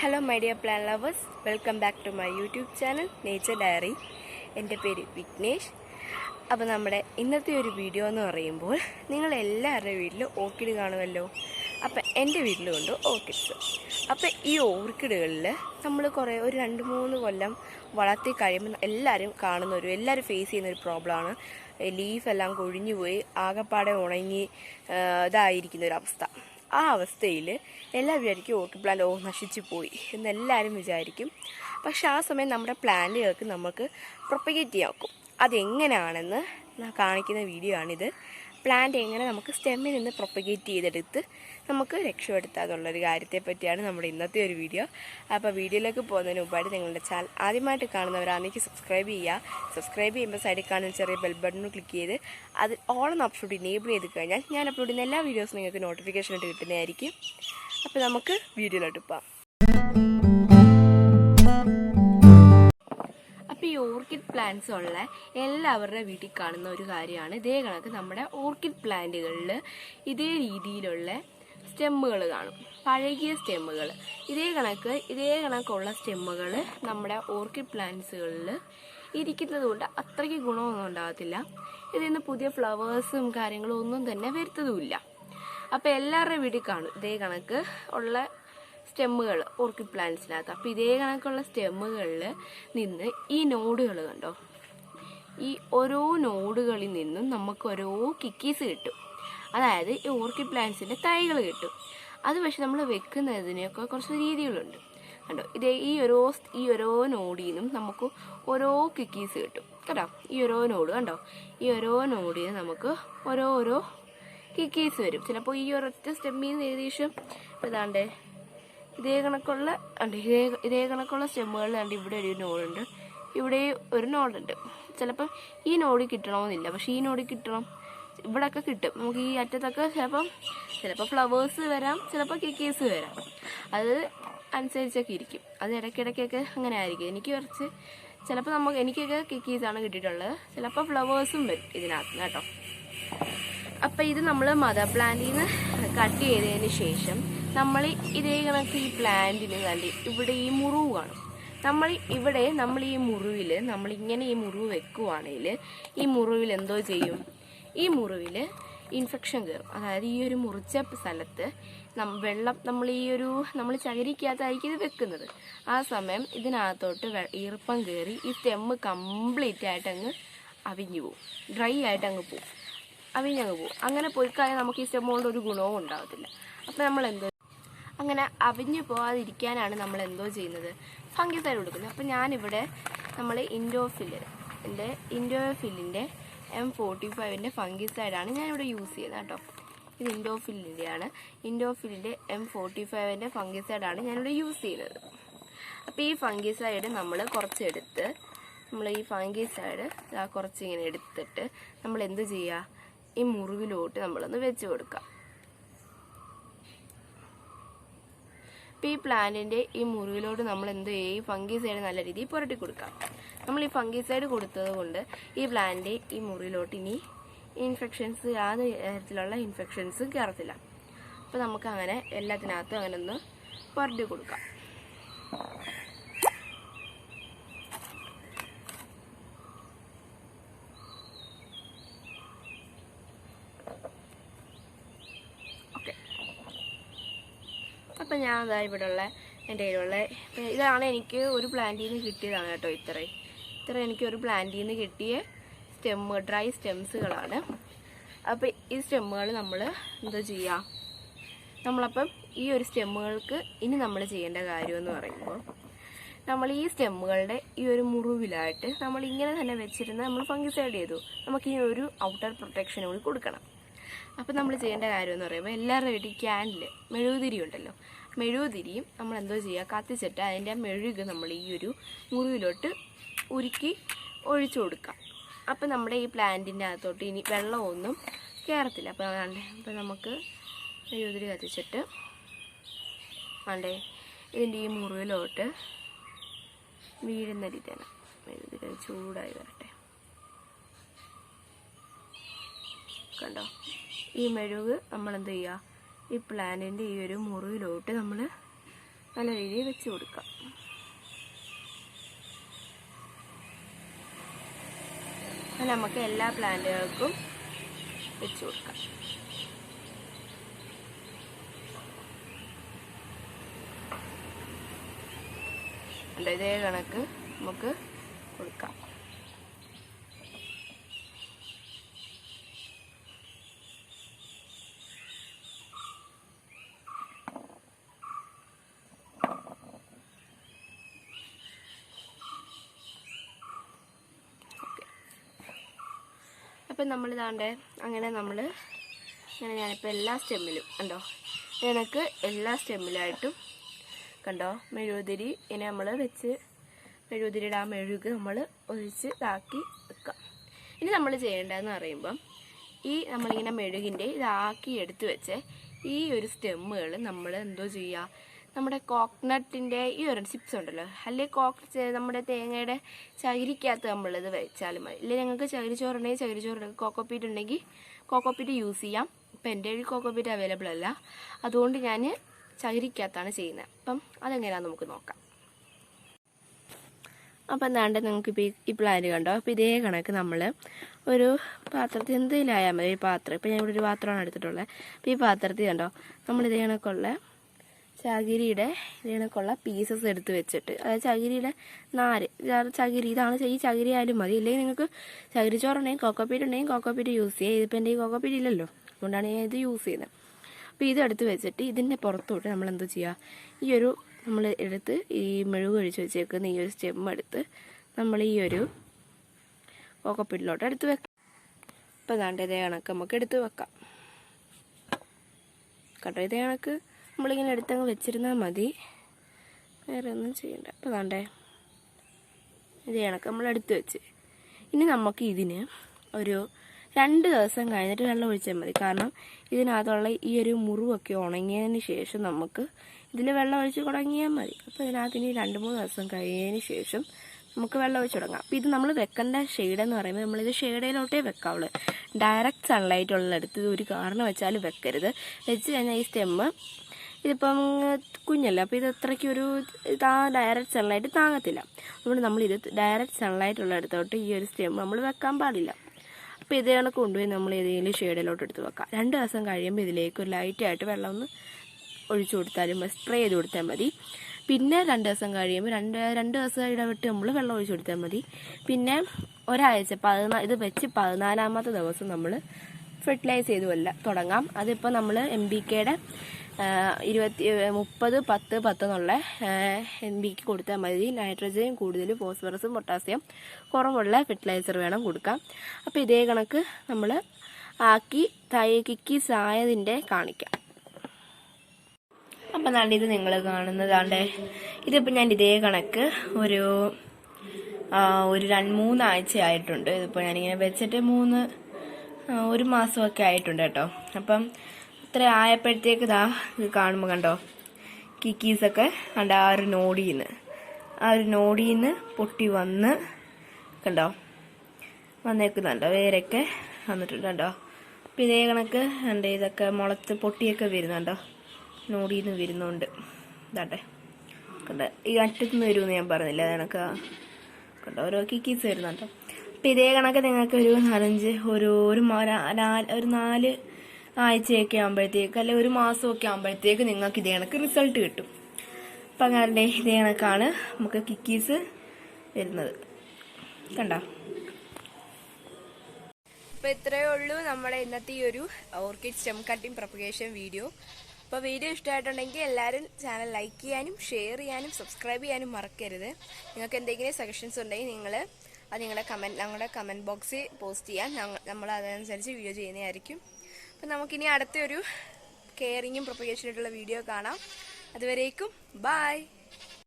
Hello my dear plant lovers, welcome back to my YouTube channel Nature Diary. എൻ്റെ പേര് വിഘ്നേഷ്. അപ്പോൾ നമ്മുടെ ഇന്നത്തെ ഒരു വീഡിയോ എന്ന് പറയുമ്പോൾ നിങ്ങളെല്ലാവരുടെ വീട്ടിലും ഓർക്കിഡ് കാണുമല്ലോ. അപ്പം എൻ്റെ വീട്ടിലുമുണ്ട് ഓർക്കിഡ്സ്. അപ്പം ഈ ഓർക്കിഡുകളിൽ നമ്മൾ ഒരു 2-3 കൊല്ലം വളർത്തി കഴിയുമ്പോൾ എല്ലാവരും ഫേസ് ചെയ്യുന്നൊരു പ്രോബ്ലമാണ് ലീഫെല്ലാം കൊഴിഞ്ഞു പോയി ആകെപ്പാടെ ഉണങ്ങി ഇതായിരിക്കുന്നൊരവസ്ഥ. ആ അവസ്ഥയിൽ എല്ലാവരും വിചാരിക്കും ഓർക്കിഡ് പ്ലാന്റ് നശിച്ചു പോയി എന്നെല്ലാവരും വിചാരിക്കും. പക്ഷെ ആ സമയം നമ്മുടെ പ്ലാന്റുകൾക്ക് നമുക്ക് പ്രൊപ്പഗേറ്റ് ചെയ്യാൻ ഒക്കും. അതെങ്ങനെയാണെന്ന് കാണിക്കുന്ന വീഡിയോ ആണിത്. പ്ലാന്റ് എങ്ങനെ നമുക്ക് സ്റ്റെമ്മിൽ നിന്ന് പ്രൊപ്പഗേറ്റ് ചെയ്തെടുത്ത് നമുക്ക് രക്ഷപ്പെടുത്താമെന്നുള്ളൊരു കാര്യത്തെ പറ്റിയാണ് നമ്മുടെ ഇന്നത്തെ ഒരു വീഡിയോ. അപ്പോൾ വീഡിയോയിലേക്ക് പോകുന്നതിന് മുമ്പായിട്ട് നിങ്ങളുടെ ചാനൽ ആദ്യമായിട്ട് കാണുന്നവരാണെങ്കിൽ സബ്സ്ക്രൈബ് ചെയ്യുമ്പോൾ സൈഡിൽ കാണുന്ന ചെറിയ ബെൽ ബട്ടൺ ക്ലിക്ക് ചെയ്ത് അത് ഓൾ എന്ന ഓപ്ഷൻ ഇനേബിൾ ചെയ്ത് കഴിഞ്ഞാൽ ഞാൻ അപ്ലോഡ് ചെയ്യുന്ന എല്ലാ വീഡിയോസും നിങ്ങൾക്ക് നോട്ടിഫിക്കേഷൻ ആയിട്ട് കിട്ടുന്നതായിരിക്കും. അപ്പോൾ നമുക്ക് വീഡിയോയിലോട്ട് പോകാം. അപ്പോൾ ഈ ഓർക്കിഡ് പ്ലാന്റ്സ് ഉള്ള എല്ലാവരുടെ വീട്ടിൽ കാണുന്ന ഒരു കാര്യമാണ് ഇതേ കണക്ക് നമ്മുടെ ഓർക്കിഡ് പ്ലാന്റുകളിൽ ഇതേ രീതിയിലുള്ള സ്റ്റെമ്മുകൾ കാണും, പഴകിയ സ്റ്റെമ്മുകൾ. ഇതേ കണക്കുള്ള സ്റ്റെമ്മുകൾ നമ്മുടെ ഓർക്കിഡ് പ്ലാന്റ്സുകളിൽ ഇരിക്കുന്നത് കൊണ്ട് അത്രയ്ക്ക് ഗുണമൊന്നും ഉണ്ടാകത്തില്ല. ഇതിൽ നിന്ന് പുതിയ ഫ്ലവേഴ്സും കാര്യങ്ങളും ഒന്നും തന്നെ വരുത്തതുമില്ല. അപ്പോൾ എല്ലാവരുടെ വീട്ടിൽ കാണും ഇതേ കണക്ക് ഉള്ള സ്റ്റെമ്മുകൾ ഓർക്കിഡ് പ്ലാന്റ്സിനകത്ത്. അപ്പോൾ ഇതേ കണക്കുള്ള സ്റ്റെമ്മുകളിൽ നിന്ന് ഈ നോഡുകൾ കണ്ടോ, ഈ ഓരോ നോഡുകളിൽ നിന്നും നമുക്ക് ഓരോ കിക്കീസ് കിട്ടും. അതായത് ഈ ഓർക്കിഡ് പ്ലാന്റ്സിൻ്റെ തൈകൾ കിട്ടും. അത് പക്ഷെ നമ്മൾ വെക്കുന്നതിനൊക്കെ കുറച്ച് രീതികളുണ്ട് കണ്ടോ. ഈ ഓരോ നോഡിൽ നിന്നും നമുക്ക് ഓരോ കിക്കീസ് കിട്ടും കേട്ടോ. ഈ ഓരോ നോഡ് കണ്ടോ, ഈ ഓരോ നോഡിൽ നിന്ന് നമുക്ക് ഓരോ കിക്കീസ് വരും. ചിലപ്പോൾ ഈ ഒരൊറ്റ സ്റ്റെമ്മിൽ നിന്ന് ഏകദേശം ഇതാണ്ടേ ഇതേ കണക്കുള്ള സ്റ്റെമ്മുകളിൽ കണ്ട് ഇവിടെ ഒരു നോഡുണ്ട്, ഇവിടെ ഒരു നോഡുണ്ട്. ചിലപ്പം ഈ നോഡ് കിട്ടണമെന്നില്ല, പക്ഷെ ഈ നോഡ് കിട്ടണം. ഇവിടെയൊക്കെ കിട്ടും നമുക്ക്. ഈ അറ്റത്തൊക്കെ ചിലപ്പോൾ ഫ്ലവേഴ്സ് വരാം, ചിലപ്പോൾ കിക്കീസ് വരാം. അത് അനുസരിച്ചൊക്കെ ഇരിക്കും. അത് ഇടയ്ക്കിടയ്ക്കൊക്കെ അങ്ങനെ ആയിരിക്കും. എനിക്കൊക്കെ കിക്കീസാണ് കിട്ടിയിട്ടുള്ളത്. ചിലപ്പോൾ ഫ്ലവേഴ്സും വരും ഇതിനകത്ത് കേട്ടോ. അപ്പം ഇത് നമ്മൾ മദർ പ്ലാന്റിൽ നിന്ന് കട്ട് ചെയ്തതിന് ശേഷം നമ്മൾ ഇതേ കണക്ക് ഈ പ്ലാന്റിന് കണ്ട് ഇവിടെ ഈ മുറിവ് കാണും. നമ്മൾ ഈ മുറിവിൽ നമ്മളിങ്ങനെ ഈ മുറിവ് വെക്കുവാണെങ്കിൽ ഈ മുറിവിൽ എന്തോ ചെയ്യും, ഈ മുറിവിൽ ഇൻഫെക്ഷൻ കയറും. അതായത് ഈ ഒരു മുറിച്ച സ്ഥലത്ത് വെള്ളം നമ്മൾ ചകിരിക്കകത്തായിരിക്കും ഇത് വെക്കുന്നത്. ആ സമയം ഇതിനകത്തോട്ട് ഈർപ്പം കയറി ഈ സ്റ്റെമ്മ് കംപ്ലീറ്റ് ആയിട്ട് അങ്ങ് അവിഞ്ഞു പോവും, ഡ്രൈ ആയിട്ട് അങ്ങ് പോവും, അവിഞ്ഞങ്ങ് പോവും. അങ്ങനെ പോയി കഴിഞ്ഞാൽ നമുക്ക് ഈ സ്റ്റെമ്മ് കൊണ്ട് ഒരു ഗുണവും ഉണ്ടാകത്തില്ല. അപ്പം നമ്മൾ അങ്ങനെ അവിഞ്ഞു പോകാതിരിക്കാനാണ് നമ്മൾ എന്തോ ചെയ്യുന്നത്, ഫംഗിസൈഡ് കൊടുക്കുന്നത്. അപ്പം ഞാനിവിടെ നമ്മൾ ഇൻഡോഫില്ലിൻ്റെ M45 ഫംഗിസൈഡാണ് ഞാനിവിടെ യൂസ് ചെയ്യുന്നത് കേട്ടോ. ഇത് ഇൻഡോഫില്ലിൻ്റെ M45 ഫംഗിസൈഡാണ് ഞാനിവിടെ യൂസ് ചെയ്യുന്നത്. അപ്പോൾ ഈ ഫംഗിസൈഡ് നമ്മൾ കുറച്ചെടുത്ത് ഈ ഫംഗിസൈഡ് കുറച്ചിങ്ങനെ എടുത്തിട്ട് നമ്മൾ എന്ത് ചെയ്യുക, ഈ മുറിവിലോട്ട് നമ്മളൊന്ന് വെച്ച് കൊടുക്കുക. അപ്പോൾ ഈ പ്ലാന്റിൻ്റെ ഈ മുറിവിലോട്ട് നമ്മൾ എന്ത് ചെയ്യുക, ഈ ഫംഗിസൈഡ് നല്ല രീതിയിൽ പുരട്ടി കൊടുക്കാം. നമ്മൾ ഈ ഫംഗിസൈഡ് കൊടുത്തത് കൊണ്ട് ഈ പ്ലാന്റിൻ്റെ ഈ മുറിവിലോട്ട് ഇനി യാതൊരു തരത്തിലുള്ള ഇൻഫെക്ഷൻസും കയറത്തില്ല. അപ്പോൾ നമുക്ക് അങ്ങനെ എല്ലാത്തിനകത്തും അങ്ങനെ ഒന്ന് പുരട്ടി കൊടുക്കാം. അപ്പം ഞാൻ അതാ ഇവിടെയുള്ള എൻ്റെ കയ്യിലുള്ള ഇതാണ് എനിക്ക് ഒരു പ്ലാന്റിൽ നിന്ന് കിട്ടിയതാണ് കേട്ടോ. ഇത്ര എനിക്ക് ഒരു പ്ലാന്റിൽ നിന്ന് കിട്ടിയ ഡ്രൈ സ്റ്റെംസുകളാണ്. അപ്പോൾ ഈ സ്റ്റെമ്മുകൾ നമ്മൾ എന്താ ചെയ്യുക, നമ്മളപ്പം ഈ ഒരു സ്റ്റെമ്മുകൾക്ക് ഇനി നമ്മൾ ചെയ്യേണ്ട കാര്യമെന്ന് പറയുമ്പോൾ നമ്മൾ ഈ സ്റ്റെമ്മുകളുടെ ഈ ഒരു മുറിവിലായിട്ട് നമ്മൾ ഇങ്ങനെ തന്നെ വെച്ചിരുന്ന് നമ്മൾ ഫംഗിസൈഡ് ചെയ്തു. നമുക്ക് ഈ ഒരു ഔട്ടർ പ്രൊട്ടക്ഷൻ കൂടി കൊടുക്കണം. അപ്പം നമ്മൾ ചെയ്യേണ്ട കാര്യമെന്ന് പറയുമ്പോൾ എല്ലാവരുടെ വീട്ടിൽ മെഴുകുതിരി ഉണ്ടല്ലോ, മെഴുകുതിരിയും നമ്മൾ എന്തോ ചെയ്യുക, കത്തിച്ചിട്ട് അതിൻ്റെ മെഴുക് നമ്മൾ ഈ ഒരു മുറിവിലോട്ട് ഉരുക്കി ഒഴിച്ചു കൊടുക്കാം. അപ്പം നമ്മുടെ ഈ പ്ലാന്റിൻ്റെ അകത്തോട്ട് ഇനി വെള്ളമൊന്നും കയറത്തില്ല. അപ്പം നമുക്ക് മെഴുകുതിരി കത്തിച്ചിട്ട് ഇതിൻ്റെ ഈ മുറിവിലോട്ട് വീഴുന്ന രീതിയാണ്. മെഴുകുതിരി ചൂടായി വരട്ടെ. കണ്ടോ, ഈ മെഴുക് നമ്മൾ എന്ത് ചെയ്യുക, ഈ പ്ലാന്റിൻ്റെ ഈ ഒരു മുറിവിലോട്ട് നമ്മൾ നല്ല രീതിയിൽ വെച്ച് കൊടുക്കാം. അത് നമുക്ക് എല്ലാ പ്ലാന്റുകൾക്കും വെച്ച് കൊടുക്കാം. ഇതേ കണക്ക് നമുക്ക് കൊടുക്കാം. അപ്പം നമ്മൾ അങ്ങനെ ഞാനിപ്പോൾ എല്ലാ സ്റ്റെമ്മിലും കണ്ടോ, എനിക്ക് എല്ലാ സ്റ്റെമ്മിലായിട്ടും കണ്ടോ മെഴുകുതിരി ഇങ്ങനെ നമ്മൾ വെച്ച് മെഴുകുതിരിയുടെ ആ മെഴുക് നമ്മൾ ഒഴിച്ച് ഇതാക്കി വെക്കാം. ഇനി നമ്മൾ ചെയ്യേണ്ടതെന്ന് പറയുമ്പം നമ്മളിങ്ങനെ മെഴുകിൻ്റെ ഇതാക്കി എടുത്ത് വെച്ച് ഈ ഒരു സ്റ്റെമ്മുകൾ നമ്മൾ എന്തോ ചെയ്യുക, നമ്മുടെ കോക്കനട്ടിൻ്റെ ഈ ഒരു ചിപ്സ് ഉണ്ടല്ലോ, അല്ലെങ്കിൽ നമ്മുടെ തേങ്ങയുടെ ചകിരിക്കകത്ത് നമ്മളിത് വെച്ചാലും മതി. ഇല്ലെങ്കിൽ ഞങ്ങൾക്ക് ചകിരിച്ചോറുണ്ടെങ്കിൽ ചകിരിച്ചോറുണ്ടെങ്കിൽ കോക്കോപ്പീറ്റ് ഉണ്ടെങ്കിൽ കോക്കോപ്പീറ്റ് യൂസ് ചെയ്യാം. ഇപ്പം എൻ്റെ കയ്യിൽ കോക്കോപ്പീറ്റ് അവൈലബിൾ അല്ല, അതുകൊണ്ട് ഞാൻ ചകിരിക്കകത്താണ് ചെയ്യുന്നത്. അപ്പം അതെങ്ങനെയാണെന്ന് നമുക്ക് നോക്കാം. അപ്പം എന്താണ്ട് നിങ്ങൾക്കിപ്പോൾ ഈ പ്ലാന്റ് കണ്ടോ. അപ്പോൾ ഇതേ കണക്ക് നമ്മൾ ഒരു പാത്രത്തിൽ എന്തെങ്കിലായാൽ മതി. ഈ പാത്രം ഇപ്പം ഞാൻ ഇവിടെ ഒരു പാത്രമാണ് എടുത്തിട്ടുള്ളത്. അപ്പോൾ ഈ പാത്രത്തിൽ കണ്ടോ നമ്മളിതേ കണക്കുള്ള ചകിരിയുടെ കണക്കുള്ള പീസസ് എടുത്ത് വെച്ചിട്ട്, അതായത് ചകിരിയുടെ നാര് ഇതാണ്. ഈ ചകിരി ആയാലും മതി, ഇല്ലെങ്കിൽ നിങ്ങൾക്ക് ചകിരിച്ചോറുണ്ടെങ്കിൽ കോക്കോപ്പീറ്റ് ഉണ്ടെങ്കിൽ കോക്കോപ്പീറ്റ് യൂസ് ചെയ്യുക. ഇതിപ്പോൾ എൻ്റെ ഈ കോക്കോപ്പീറ്റ് ഇല്ലല്ലോ, അതുകൊണ്ടാണ് ഞാൻ ഇത് യൂസ് ചെയ്യുന്നത്. അപ്പോൾ ഇതെടുത്ത് വെച്ചിട്ട് ഇതിൻ്റെ പുറത്തോട്ട് നമ്മൾ എന്തോ ചെയ്യുക, നമ്മൾ എടുത്ത് ഈ മെഴുക് ഒഴിച്ച് വെച്ചേക്കുന്ന ഈ ഒരു സ്റ്റെം എടുത്ത് നമ്മൾ ഈ ഒരു കോക്കോപ്പീറ്റിലോട്ട് എടുത്ത് വെക്കാം. അപ്പോൾ അതാണ്ട് ഇതേ കണക്ക് നമുക്ക് എടുത്ത് വെക്കാം. കേട്ടോ, ഇതേ കണക്ക് നമ്മളിങ്ങനെ എടുത്തങ്ങ് വെച്ചിരുന്നാൽ മതി, വേറെ ഒന്നും ചെയ്യണ്ട. അപ്പോൾ അതാണ്ടേ ഇതേ കണക്ക് നമ്മൾ എടുത്ത് വെച്ച് ഇനി നമുക്ക് ഇതിന് ഒരു 2 ദിവസം കഴിഞ്ഞിട്ട് വെള്ളം ഒഴിച്ചാൽ മതി. കാരണം ഇതിനകത്തുള്ള ഈ ഒരു മുറിവൊക്കെ ഉണങ്ങിയതിന് ശേഷം നമുക്ക് ഇതിൽ വെള്ളം ഒഴിച്ച് തുടങ്ങിയാൽ മതി. അപ്പോൾ ഇതിനകത്ത് ഇനി 2-3 ദിവസം കഴിഞ്ഞതിന് ശേഷം നമുക്ക് വെള്ളം ഒഴിച്ച് തുടങ്ങാം. അപ്പോൾ ഇത് നമ്മൾ വെക്കേണ്ട ഷെയ്ഡെന്ന് പറയുമ്പോൾ നമ്മളിത് ഷെയ്ഡിലോട്ടേ വെക്കാവുള്ളൂ. ഡയറക്റ്റ് സൺലൈറ്റ് ഉള്ളിടത്ത് ഒരു കാരണം വെച്ചാലും വെക്കരുത്. വെച്ച് കഴിഞ്ഞാൽ ഈ സ്റ്റെമ്മ് ഇതിപ്പം കുഞ്ഞല്ല, അപ്പോൾ ഇത് അത്രയ്ക്കൊരു ഡയറക്റ്റ് സൺലൈറ്റ് താങ്ങത്തില്ല. അതുകൊണ്ട് നമ്മളിത് ഡയറക്റ്റ് സൺലൈറ്റ് ഉള്ളിടത്തോട്ട് ഈ ഒരു സ്റ്റെമ്മ് നമ്മൾ വെക്കാൻ പാടില്ല. അപ്പോൾ ഇത് കണക്ക് കൊണ്ടുപോയി നമ്മൾ ഏതെങ്കിലും ഷെയ്ഡിലോട്ട് എടുത്ത് വെക്കാം. 2 ദിവസം കഴിയുമ്പോൾ ഇതിലേക്ക് ഒരു ലൈറ്റായിട്ട് വെള്ളം ഒന്ന് ഒഴിച്ചു കൊടുത്താലും സ്പ്രേ ചെയ്ത് കൊടുത്താൽ മതി. പിന്നെ 2 ദിവസം കഴിയുമ്പോൾ 2 ദിവസം ഇടവിട്ട് നമ്മൾ വെള്ളം ഒഴിച്ചു കൊടുത്താൽ മതി. പിന്നെ ഒരാഴ്ച ഇത് വെച്ച് 14-ാമത്തെ ദിവസം നമ്മൾ ഫെർട്ടിലൈസ് ചെയ്ത് തുടങ്ങാം. അതിപ്പോൾ നമ്മൾ MBKയുടെ 30-10-10 എന്നുള്ള MBK കൊടുത്താൽ മതി. നൈട്രജൻ കൂടുതൽ, ഫോസ്ഫറസും പൊട്ടാസ്യം കുറവുള്ള ഫെർട്ടിലൈസർ വേണം കൊടുക്കാം. അപ്പോൾ ഇതേ കണക്ക് നമ്മൾ ആക്കി കിക്കീസ് ആയതിൻ്റെ കാണിക്കാം. അപ്പം അതാണ്ട് ഇത് നിങ്ങൾ കാണുന്നതാണ്ട് ഇതിപ്പോൾ ഞാൻ ഇതേ കണക്ക് ഒരു 2-3 ആഴ്ച ആയിട്ടുണ്ട്. ഇതിപ്പോൾ ഞാനിങ്ങനെ വെച്ചിട്ട് 1 മാസമൊക്കെ ആയിട്ടുണ്ട് കേട്ടോ. അപ്പം ഇത്ര ആയപ്പോഴത്തേക്ക് ഇത് കാണുമ്പോൾ കണ്ടോ കിക്കീസൊക്കെ കണ്ട ആ ഒരു നോടിന്ന് പൊട്ടി കണ്ടോ വന്നേക്കുന്നുണ്ടോ, വേരൊക്കെ വന്നിട്ടുണ്ട് കണ്ടോ. അപ്പം ഇതേ കണക്ക് ഇതൊക്കെ മുളത്ത് പൊട്ടിയൊക്കെ വരുന്നുണ്ടോ, നോടിന്ന് വരുന്നുണ്ട്. ഇതാട്ടെ കണ്ടോ, ഈ അറ്റത്തുനിന്ന് വരുമെന്ന് ഞാൻ പറഞ്ഞില്ല, അത് കണക്ക് കണ്ടോ ഓരോ കിക്കീസ് വരുന്നുണ്ടോ. അപ്പം ഇതേ കണക്ക് നിങ്ങൾക്ക് ഒരു 4 ആഴ്ചയൊക്കെ ആകുമ്പോഴത്തേക്ക് അല്ലെങ്കിൽ 1 മാസമൊക്കെ ആകുമ്പോഴത്തേക്ക് നിങ്ങൾക്ക് ഇതേ കണക്ക് റിസൾട്ട് കിട്ടും. അപ്പം അങ്ങനെ ഇതേ കണക്കാണ് നമുക്ക് കിക്കീസ് വരുന്നത് കണ്ടോ. അപ്പോൾ ഇത്രയേ ഉള്ളൂ നമ്മുടെ ഇന്നത്തെ ഈ ഒരു orchid stem cutting propagation video. അപ്പോൾ വീഡിയോ ഇഷ്ടമായിട്ടുണ്ടെങ്കിൽ എല്ലാവരും ചാനൽ ലൈക്ക് ചെയ്യാനും ഷെയർ ചെയ്യാനും സബ്സ്ക്രൈബ് ചെയ്യാനും മറക്കരുത്. നിങ്ങൾക്ക് എന്തെങ്കിലും സജഷൻസ് ഉണ്ടെങ്കിൽ നിങ്ങൾ അത് ഞങ്ങളുടെ കമൻറ്റ് ബോക്സിൽ പോസ്റ്റ് ചെയ്യാൻ നമ്മൾ അതനുസരിച്ച് വീഡിയോ ചെയ്യുന്നതായിരിക്കും. അപ്പം നമുക്കിനി അടുത്തൊരു കെയറിങ്ങും പ്രൊപ്പഗേഷനായിട്ടുള്ള വീഡിയോ കാണാം. അതുവരേക്കും ബൈ.